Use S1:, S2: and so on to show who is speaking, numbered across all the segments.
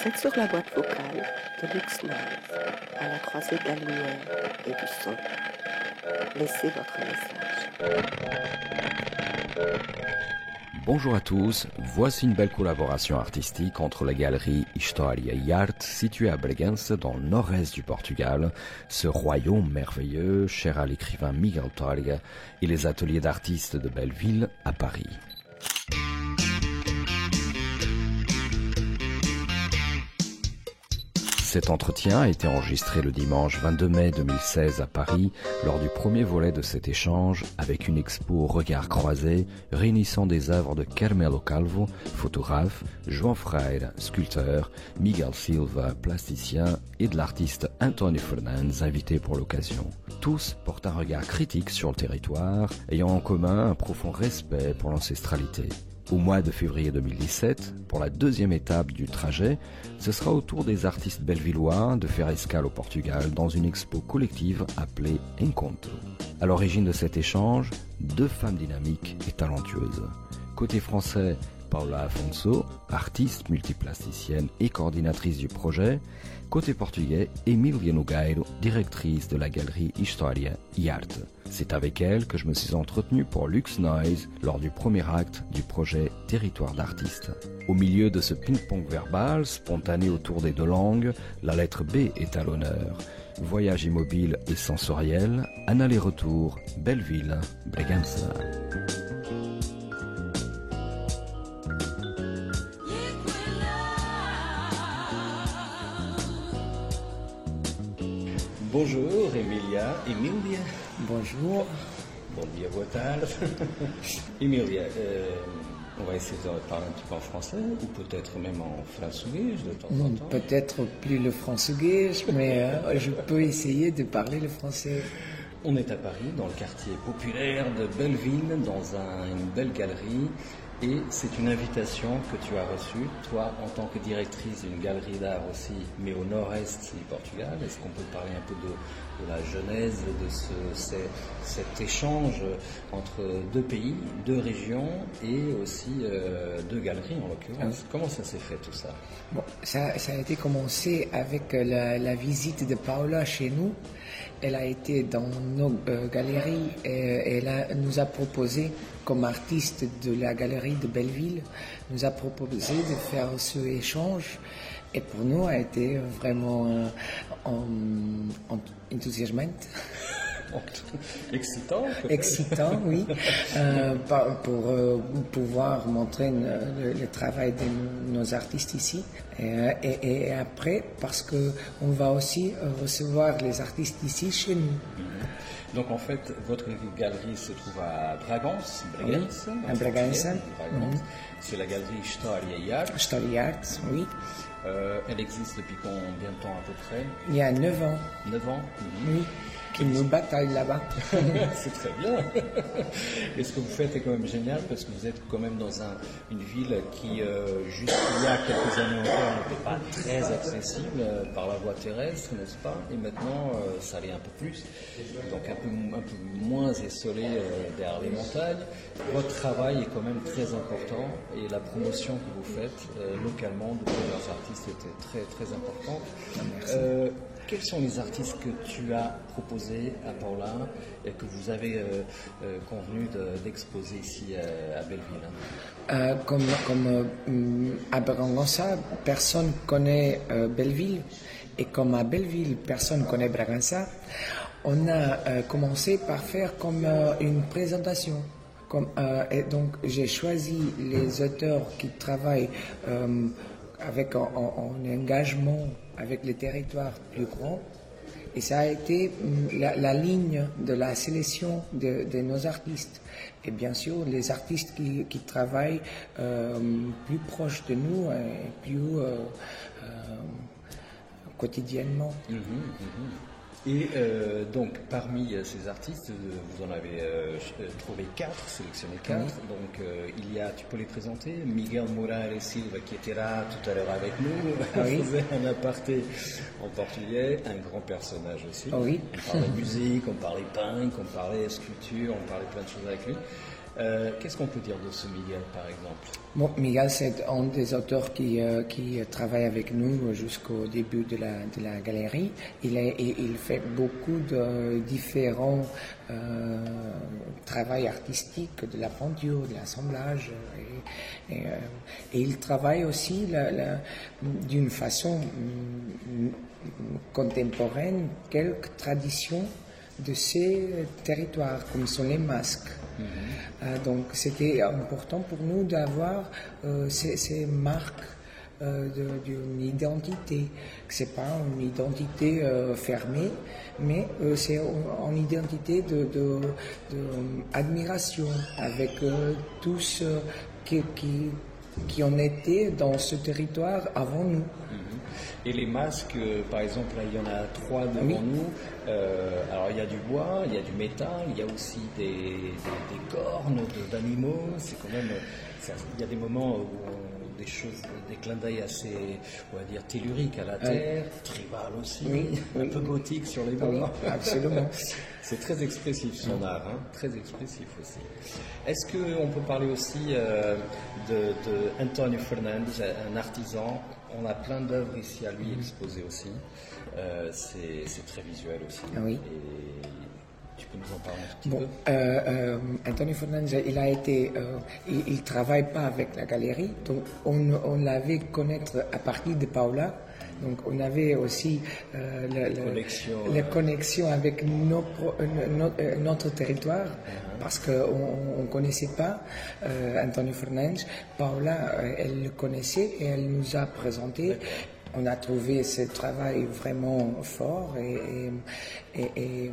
S1: Vous êtes sur la boîte vocale de Lux Noise, à la croisée de la lumière et du son. Laissez votre message.
S2: Bonjour à tous, voici une belle collaboration artistique entre la galerie História e Arte située à Bragança dans le nord-est du Portugal, ce royaume merveilleux cher à l'écrivain Miguel Torga, et les ateliers d'artistes de Belleville à Paris. Cet entretien a été enregistré le dimanche 22 mai 2016 à Paris lors du premier volet de cet échange avec une expo Regards croisés réunissant des œuvres de Carmelo Calvo, photographe, João Freire, sculpteur, Miguel Silva, plasticien et de l'artiste António Fernandes invité pour l'occasion. Tous portent un regard critique sur le territoire ayant en commun un profond respect pour l'ancestralité. Au mois de février 2017, pour la deuxième étape du trajet, ce sera au tour des artistes bellevillois de faire escale au Portugal dans une expo collective appelée Encontro. À l'origine de cet échange, deux femmes dynamiques et talentueuses. Côté français, Paula Afonso, artiste multiplasticienne et coordinatrice du projet. Côté portugais, Emília Nogueiro, directrice de la galerie História e Arte. C'est avec elle que je me suis entretenu pour Lux Noise lors du premier acte du projet Territoire d'artistes. Au milieu de ce ping-pong verbal, spontané autour des deux langues, la lettre B est à l'honneur. Voyage immobile et sensoriel, un aller-retour, Belleville, Bragança.
S3: Bonjour Emília.
S4: Bonjour.
S3: Bom dia, boa tarde. Emília, on va essayer de parler un petit peu en français ou peut-être même en français de temps en temps.
S4: Peut-être plus le français, mais je peux essayer de parler le français.
S3: On est à Paris, dans le quartier populaire de Belleville, dans une belle galerie. Et c'est une invitation que tu as reçue, toi, en tant que directrice d'une galerie d'art aussi, mais au nord-est du Portugal. Est-ce qu'on peut parler un peu de la genèse de cet échange entre deux pays, deux régions et aussi deux galeries en l'occurrence? Comment ça s'est fait tout ça?
S4: Bon, ça a été commencé avec la visite de Paula chez nous. Elle a été dans nos galeries et elle nous a proposé, comme artiste de la galerie de Belleville, nous a proposé de faire ce échange. Et pour nous, a été vraiment enthousiasmante.
S3: Excitant.
S4: Excitant, oui, pour pouvoir montrer le travail de nos artistes ici. Et après, parce qu'on va aussi recevoir les artistes ici chez nous.
S3: Donc en fait, votre galerie se trouve à Bragança.
S4: Oui, à Bragança.
S3: C'est la galerie História e Arte.
S4: História e Arte, oui.
S3: Elle existe depuis combien de temps à peu près?
S4: Il y a 9 ans.
S3: 9 ans?
S4: Oui. Qui nous bataille là-bas.
S3: C'est très bien. Et ce que vous faites est quand même génial parce que vous êtes quand même dans une ville qui, juste il y a quelques années encore, n'était pas très accessible par la voie terrestre, n'est-ce pas? Et maintenant, ça l'est un peu plus. Donc un peu moins essolé derrière les montagnes. Votre travail est quand même très important et la promotion que vous faites localement de plusieurs artistes était très, très importante.
S4: Merci.
S3: Quels sont les artistes que tu as proposés à Paula et que vous avez convenu d'exposer ici à Belleville?
S4: Comme à Bragança, personne connaît Belleville, et comme à Belleville, personne connaît Bragança, on a commencé par faire comme une présentation. Et donc j'ai choisi les auteurs qui travaillent avec en engagement avec les territoires plus grands, et ça a été la ligne de la sélection de nos artistes. Et bien sûr, les artistes qui travaillent plus proches de nous et plus quotidiennement.
S3: Et donc, parmi ces artistes, vous en avez trouvé 4, sélectionné 4. Oui. Donc, tu peux les présenter. Miguel Moraes Silva, qui était là tout à l'heure avec nous,
S4: oui.
S3: faisait un aparté en portugais, un grand personnage aussi.
S4: Oui.
S3: On parlait musique, on parlait punk, on parlait sculpture, on parlait plein de choses avec lui. Qu'est-ce qu'on peut dire de ce Miguel, par exemple?
S4: Bon, Miguel, c'est un des auteurs qui travaille avec nous jusqu'au début de la galerie. Il fait beaucoup de différents travaux artistiques, de la peinture, de l'assemblage. Et il travaille aussi d'une façon contemporaine quelques traditions de ces territoires, comme sont les masques. Donc c'était important pour nous d'avoir ces marques d'une identité. Ce n'est pas une identité fermée, mais c'est une identité d'admiration avec tous qui ont été dans ce territoire avant nous.
S3: Et les masques, par exemple, là, il y en a 3 devant nous. Alors, il y a du bois, il y a du métal, il y a aussi des cornes d'animaux. C'est quand même... il y a des moments où des choses, des clins d'œil assez, on va dire, telluriques à la terre, tribal aussi, un peu gothique sur les bords.
S4: Absolument.
S3: C'est très expressif son art, hein, très expressif aussi. Est-ce qu'on peut parler aussi de Antonio Fernandes, un artisan? On a plein d'œuvres ici à lui exposées aussi. C'est très visuel aussi.
S4: Oui.
S3: Et tu peux nous en parler un petit peu?
S4: Antonio Fernandes, il travaille pas avec la galerie, donc on l'avait connaître à partir de Paula. Donc on avait aussi la connexion avec notre territoire, parce qu'on ne connaissait pas Antonio Fernandes. Paula, elle le connaissait et elle nous a présenté. On a trouvé ce travail vraiment fort et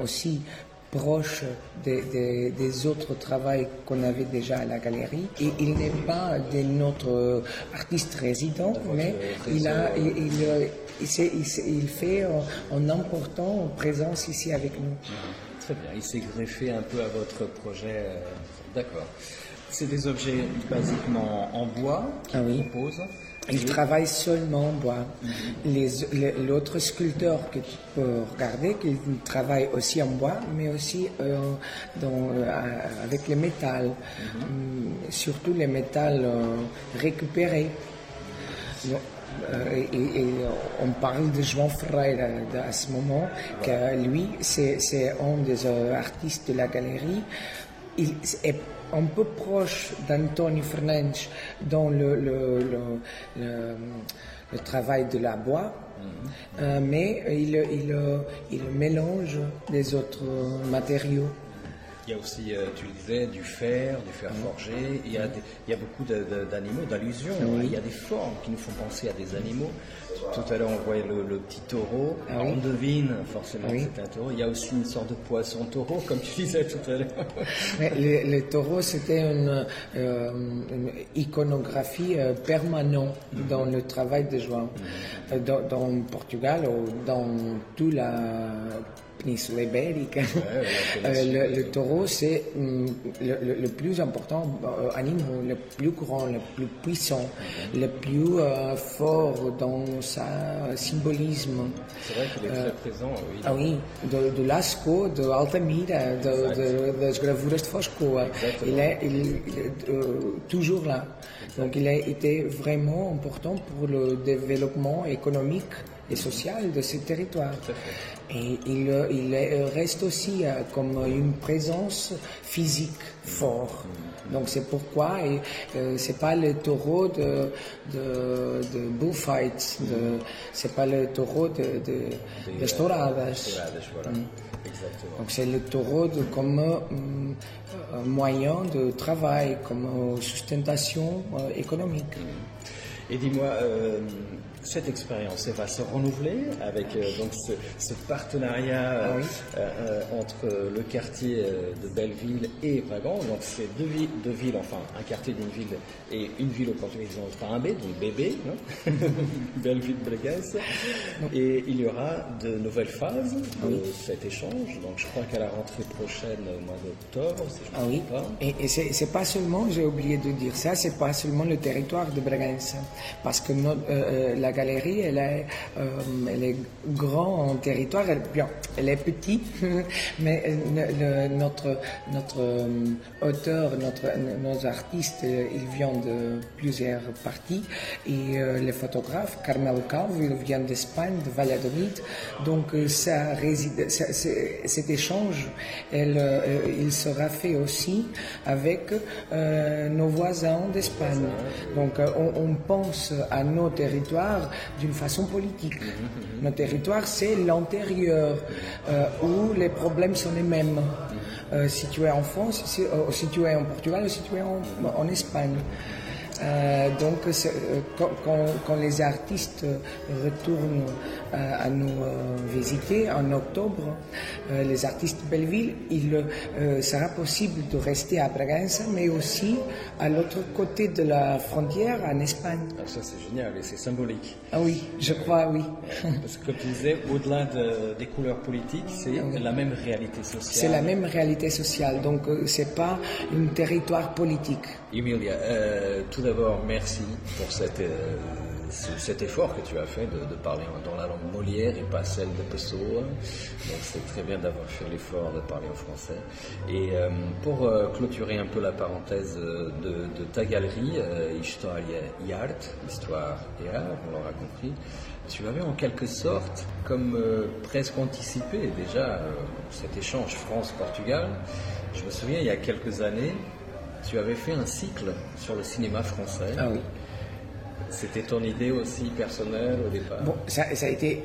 S4: aussi proche des autres travaux qu'on avait déjà à la galerie. Et il n'est pas de notre artiste résident, mais il fait une importante présence ici avec nous.
S3: Très bien, il s'est greffé un peu à votre projet. D'accord. C'est des objets basiquement en bois qu'il propose.
S4: Il travaille seulement en bois. L'autre sculpteur que tu peux regarder, qui travaille aussi en bois, mais aussi avec le métal, surtout les métals récupérés. Et on parle de João Ferreira à ce moment, que lui, c'est un des artistes de la galerie. Il est un peu proche d'Antonio Fernandes dans le travail de la bois, mais il mélange des autres matériaux.
S3: Il y a aussi, tu le disais, du fer forgé. Il y a beaucoup d'animaux, d'allusions. Il y a des formes qui nous font penser à des animaux. Tout à l'heure, on voyait le petit taureau. On devine forcément que c'est un taureau. Il y a aussi une sorte de poisson taureau, comme tu disais tout à l'heure.
S4: Le taureau, c'était une iconographie permanente dans le travail de João. Dans Portugal, ou dans toute la péninsule ibérique, le taureau, c'est le plus important animal, le plus grand, le plus puissant, le plus fort dans sa symbolisme.
S3: C'est vrai qu'il est très présent.
S4: Oui. De Lascaux, de Altamira, das gravuras de Foscou. Il est toujours là. Donc il a été vraiment important pour le développement économique et social de ce territoire. Et il reste aussi comme une présence physique forte. Donc c'est pourquoi c'est pas le taureau de bullfight, c'est pas le taureau de touradas. Donc c'est le taureau comme moyen de travail, comme sustentation économique.
S3: Et dis-moi, cette expérience, elle va se renouveler avec donc ce partenariat entre le quartier de Belleville et Bragan. Donc c'est deux villes, enfin un quartier d'une ville et une ville au portugais par un B, donc BB, Belleville-Bregues. Et il y aura de nouvelles phases de cet échange. Donc je crois qu'à la rentrée prochaine, au mois d'octobre, si je ne me trompe pas.
S4: Et c'est pas seulement, j'ai oublié de dire ça, c'est pas seulement le territoire de Bragança, parce que la galerie, elle est grande en territoire, elle est petite, mais notre auteur, nos artistes, ils viennent de plusieurs parties, et les photographes, Carmelo Calvo, ils viennent d'Espagne, de Valladolid, donc cet échange, il sera fait aussi avec nos voisins d'Espagne. Donc on pense à nos territoires d'une façon politique. Nos territoires, c'est l'intérieur où les problèmes sont les mêmes. Si tu es en France, si tu es en Portugal ou si tu es en Espagne. Donc quand les artistes retournent à nous visiter en octobre, les artistes de Belleville, il sera possible de rester à Bragança, mais aussi à l'autre côté de la frontière, en Espagne.
S3: Ah, ça c'est génial et c'est symbolique.
S4: Ah oui, je crois, oui.
S3: Parce que comme tu disais, au-delà des couleurs politiques, c'est la même réalité sociale.
S4: C'est la même réalité sociale, donc c'est pas un territoire politique.
S3: Emilia, tout d'abord, merci pour cet effort que tu as fait de parler dans la langue Molière et pas celle de Pessoa. Donc c'est très bien d'avoir fait l'effort de parler en français. Et pour clôturer un peu la parenthèse de ta galerie, História e Arte, Histoire et Art, on l'aura compris, tu avais en quelque sorte, comme presque anticipé déjà cet échange France-Portugal. Je me souviens, il y a quelques années, tu avais fait un cycle sur le cinéma français.
S4: Ah oui.
S3: C'était ton idée aussi personnelle au départ?
S4: Bon, ça a été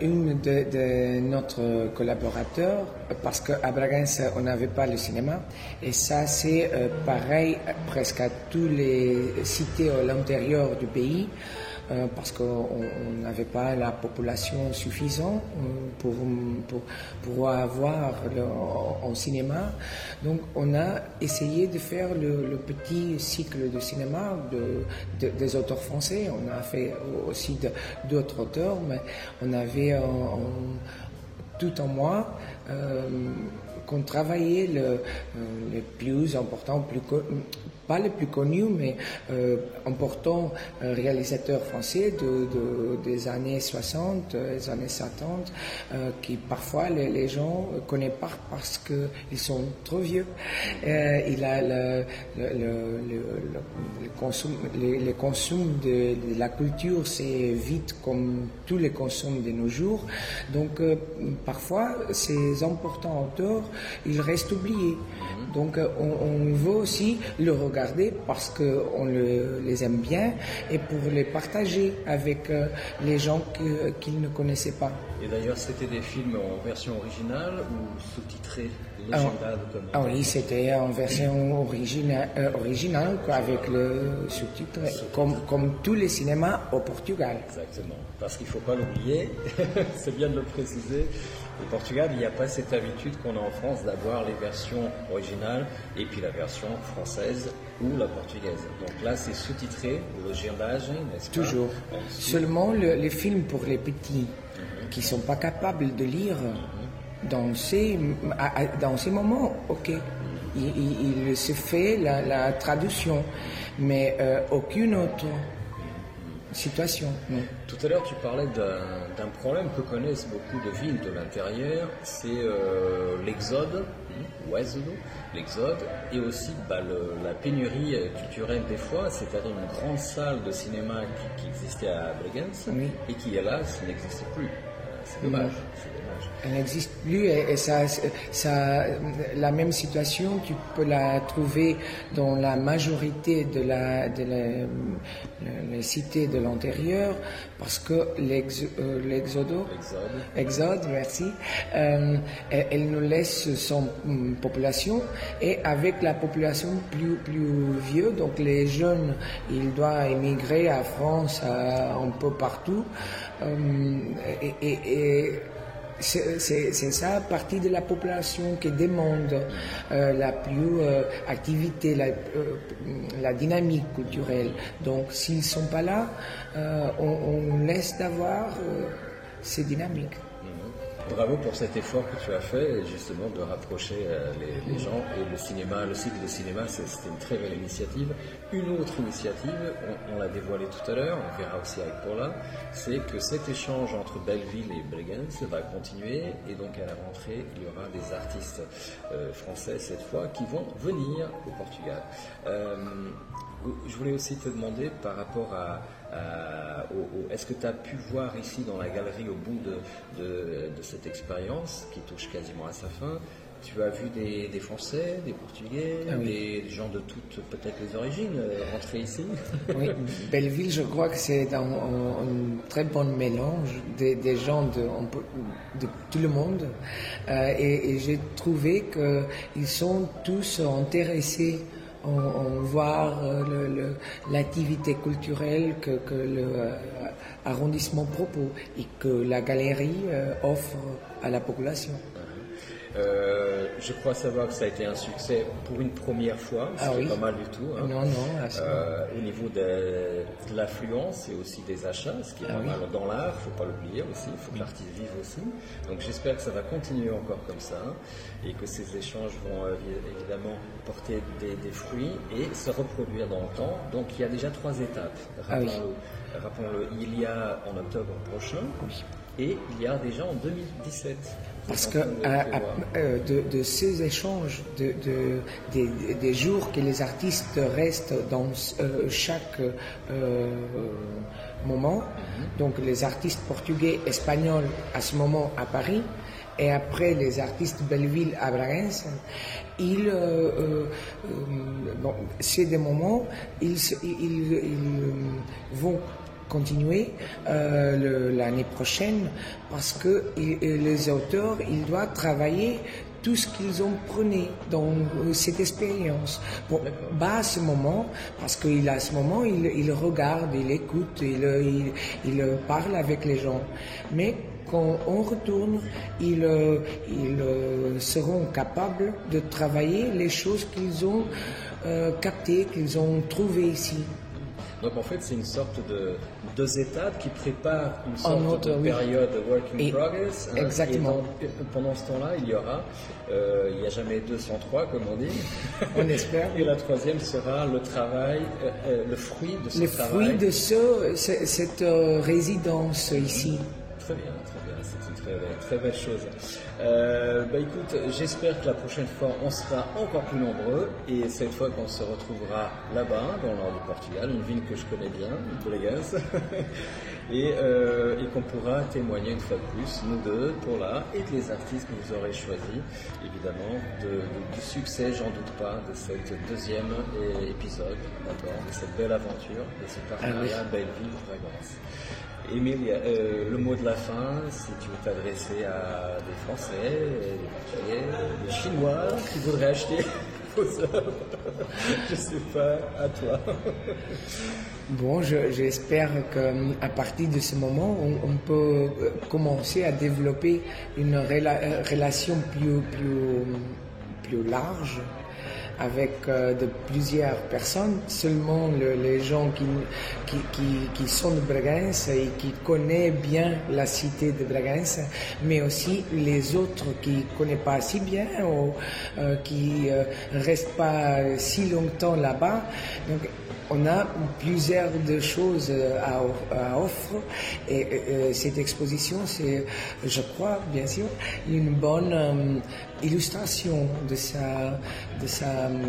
S4: une de notre collaborateurs, parce qu'à Bragança, on n'avait pas le cinéma. Et ça, c'est pareil presque à toutes les cités à l'intérieur du pays. Parce qu'on n'avait pas la population suffisante pour avoir un cinéma. Donc on a essayé de faire le petit cycle de cinéma des auteurs français. On a fait aussi d'autres auteurs, mais on avait tout en moi qu'on travaillait les plus importants, pas les plus connus, mais importants réalisateurs français des années 60, des années 70, qui parfois les gens ne connaissent pas parce qu'ils sont trop vieux. Il a le consum de la culture, c'est vite comme tous les consums de nos jours. Donc parfois, ces importants auteurs, ils restent oubliés. Donc on veut aussi le regarder parce qu'on les aime bien et pour les partager avec les gens qu'ils ne connaissaient pas.
S3: Et d'ailleurs, c'était des films en version originale ou sous-titrés, légendables comme...
S4: Ah oui, c'était en version originale avec le sous-titre, comme tous les cinémas au Portugal.
S3: Exactement, parce qu'il ne faut pas l'oublier, c'est bien de le préciser. Au Portugal, il n'y a pas cette habitude qu'on a en France d'avoir les versions originales et puis la version française ou la portugaise. Donc là, c'est sous-titré, le légendage, n'est-ce pas?
S4: Toujours. Seulement les films pour les petits qui ne sont pas capables de lire dans ces moments, ok. Il se fait la traduction, mais aucune autre situation. Non.
S3: Tout à l'heure, tu parlais d'un problème que connaissent beaucoup de villes de l'intérieur, c'est l'exode, ou êxodo, l'exode, et aussi la pénurie culturelle des fois, c'est-à-dire une grande salle de cinéma qui existait à Bragança et qui, hélas, n'existe plus. C'est dommage.
S4: Elle n'existe plus et ça, la même situation, tu peux la trouver dans la majorité de les cités de l'intérieur parce que l'exode, merci, elle nous laisse son population et avec la population plus vieux, donc les jeunes, ils doivent émigrer à France, un peu partout et c'est ça, partie de la population qui demande la plus activité, la dynamique culturelle. Donc, s'ils ne sont pas là, on laisse d'avoir ces dynamiques.
S3: bravo pour cet effort que tu as fait, justement, de rapprocher les gens et le cinéma, le cycle de cinéma, c'était une très belle initiative. Une autre initiative, on l'a dévoilée tout à l'heure, on verra aussi avec Paula, c'est que cet échange entre Belleville et Bregenz va continuer, et donc à la rentrée, il y aura des artistes français cette fois qui vont venir au Portugal. Je voulais aussi te demander par rapport est-ce que tu as pu voir ici dans la galerie au bout de cette expérience qui touche quasiment à sa fin, tu as vu des Français, des Portugais, des gens de toutes peut-être les origines rentrer ici?
S4: Oui, Belleville, je crois que c'est un très bon mélange des gens de tout le monde, et j'ai trouvé qu'ils sont tous intéressés en voir l'activité culturelle que l'arrondissement propose et que la galerie offre à la population.
S3: Je crois savoir que ça a été un succès pour une première fois, c'est pas mal du tout. Hein.
S4: Non,
S3: au niveau de l'affluence et aussi des achats, ce qui est pas mal dans l'art, il ne faut pas l'oublier aussi, il faut que l'artiste vive aussi. Donc j'espère que ça va continuer encore comme ça, et que ces échanges vont évidemment porter des fruits et se reproduire dans le temps. Donc il y a déjà 3 étapes, rappelons-le, il y a en octobre prochain, et il y a déjà en 2017.
S4: Parce que de ces échanges, des jours que les artistes restent dans chaque moment, donc les artistes portugais, espagnols à ce moment à Paris, et après les artistes Belleville à Bragança, c'est des moments, ils vont continuer l'année prochaine, parce que les auteurs, ils doivent travailler tout ce qu'ils ont pris dans cette expérience. Bon, à ce moment, parce qu'à ce moment, il regarde, il écoute, il parle avec les gens. Mais quand on retourne, ils seront capables de travailler les choses qu'ils ont captées, qu'ils ont trouvées ici.
S3: Donc en fait, c'est une sorte de 2 étapes qui préparent une sorte de période work in progress.
S4: Exactement.
S3: Et pendant ce temps-là, il n'y a jamais 2 sans 3, comme on dit.
S4: On espère.
S3: Et la 3e sera le travail, le fruit de ce travail.
S4: Le fruit de cette résidence ici.
S3: Très bien, c'est une très belle chose. Écoute, j'espère que la prochaine fois on sera encore plus nombreux, et cette fois qu'on se retrouvera là-bas, dans le nord du Portugal, une ville que je connais bien, Bregenz, et qu'on pourra témoigner une fois de plus, nous deux, Paula, et les artistes que vous aurez choisis, évidemment, du succès, j'en doute pas, de cette 2e épisode, d'accord, de cette belle aventure, de ce partenariat Belleville-Bragança. Émile, le mot de la fin, si tu veux t'adresser à des Français, des Portugais, des Chinois qui voudraient acheter vos œuvres, je ne sais pas, à toi.
S4: Bon, j'espère qu'à partir de ce moment, on peut commencer à développer une relation plus large avec de plusieurs personnes, seulement les gens qui sont de Bragança et qui connaissent bien la cité de Bragança, mais aussi les autres qui ne connaissent pas si bien ou qui ne restent pas si longtemps là-bas. Donc, on a plusieurs de choses à offrir, et cette exposition, c'est, je crois, bien sûr, une bonne illustration de sa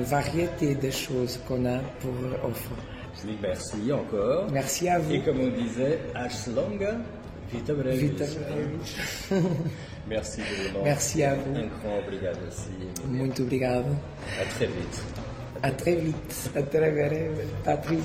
S4: variété de choses qu'on a pour offrir.
S3: Merci encore.
S4: Merci à vous.
S3: Et comme on disait, As longa, vita brevis.
S4: Vita brevis.
S3: Merci vraiment.
S4: Merci à vous.
S3: Un grand obrigado aussi.
S4: Muito obrigado.
S3: À très vite.
S4: À très vite. À très vite, Patrick.